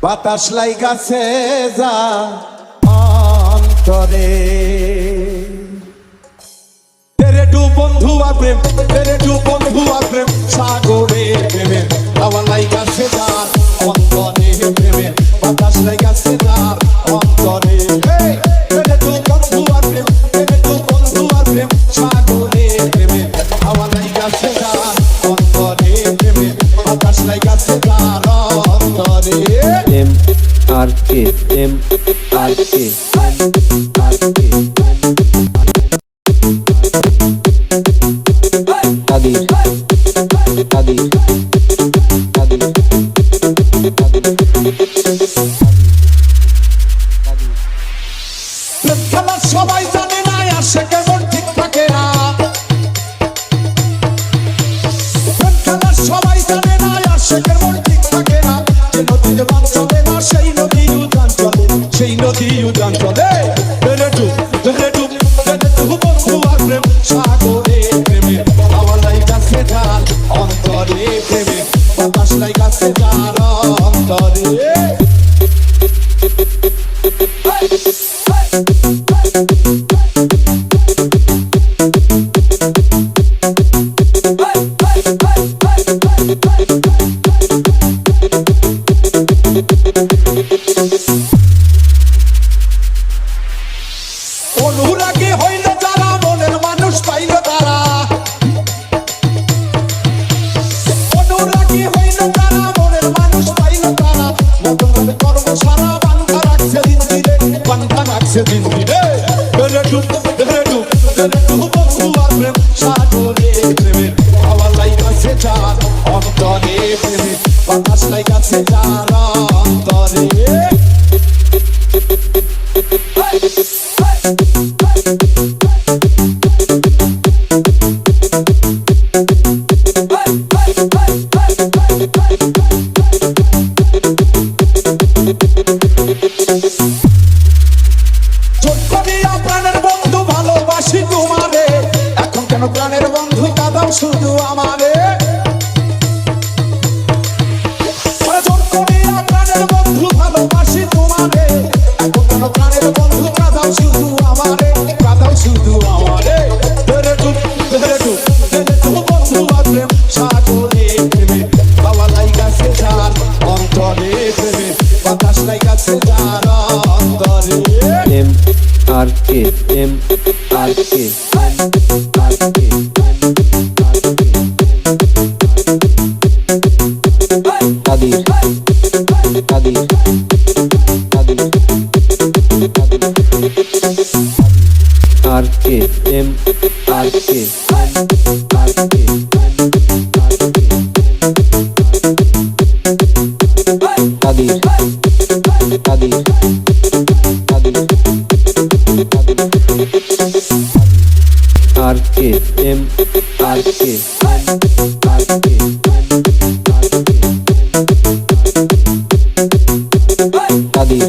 বাতাস লাইগাছে যা অন্তরে তেরে টু বন্ধু আর প্রেম, তেরে টু বন্ধু আর প্রেম, সাগরে প্রেমে হাওয়া লাইগাছে যার অন্তরে প্রেমে বাতাস লাইগাছে যার অন্তরে। তেরে টু বন্ধু আর প্রেম, তেরে টু বন্ধু আর প্রেম, সাগরে প্রেমে হাওয়া লাইগাছে যার অন্তরে প্রেমে বাতাস লাইগাছে যার অন্তরে। M R K M R কে কাদির কাদির কাদির খেলা সবাই জানে না আসে কেমন ঠিক থাকে না, খেলা সবাই জানে না আসে কেমন ঠিক থাকে না, যে নদীতে বান চলে না সেই নদী উদান চলে, সেই নদী উদান চলে। তেরে টু বন্ধু আর প্রেম, সাগরে প্রেমে হাওয়া লাইগাছে যার অন্তরে প্রেমে বাতাস লাইগাছে যার অন্তরে। অনুরাগী হইল যারা মনের মানুষ পাইল তারা, অনুরাগী হইল যারা মনের মানুষ পাইল তারা, নতুন কর্ম সারা বান্ধা রাখছে দিন দিনে, বান্ধা রাখছে দিন দিনে। তেরে টু বন্ধু আর প্রেম, সাগরে প্রেমে হাওয়া লাইগাছে যার অন্তরে প্রেমে বাতাস লাইগাছে যার অন্তরে। প্রাণের বন্ধু ভালোবাসি তোমারে, এখন কেন প্রাণের বন্ধু কাঁদাও শুধু আমারে। প্রাণের বন্ধু ভালোবাসি তোমারে, এখন কেন প্রাণের বন্ধু কাঁদাও শুধু আমারে, কাঁদাও শুধু আমারে। তেরে টু বন্ধু আর প্রেম, সাগরে প্রেমে হাওয়া লাইগাছে যার অন্তরে প্রেমে বাতাস লাইগাছে যার অন্তরে। M R K M R কে কাদির কাদির কাদির আর কে এম আর কে কাদির কাদির আর কে এম আর কে কাদির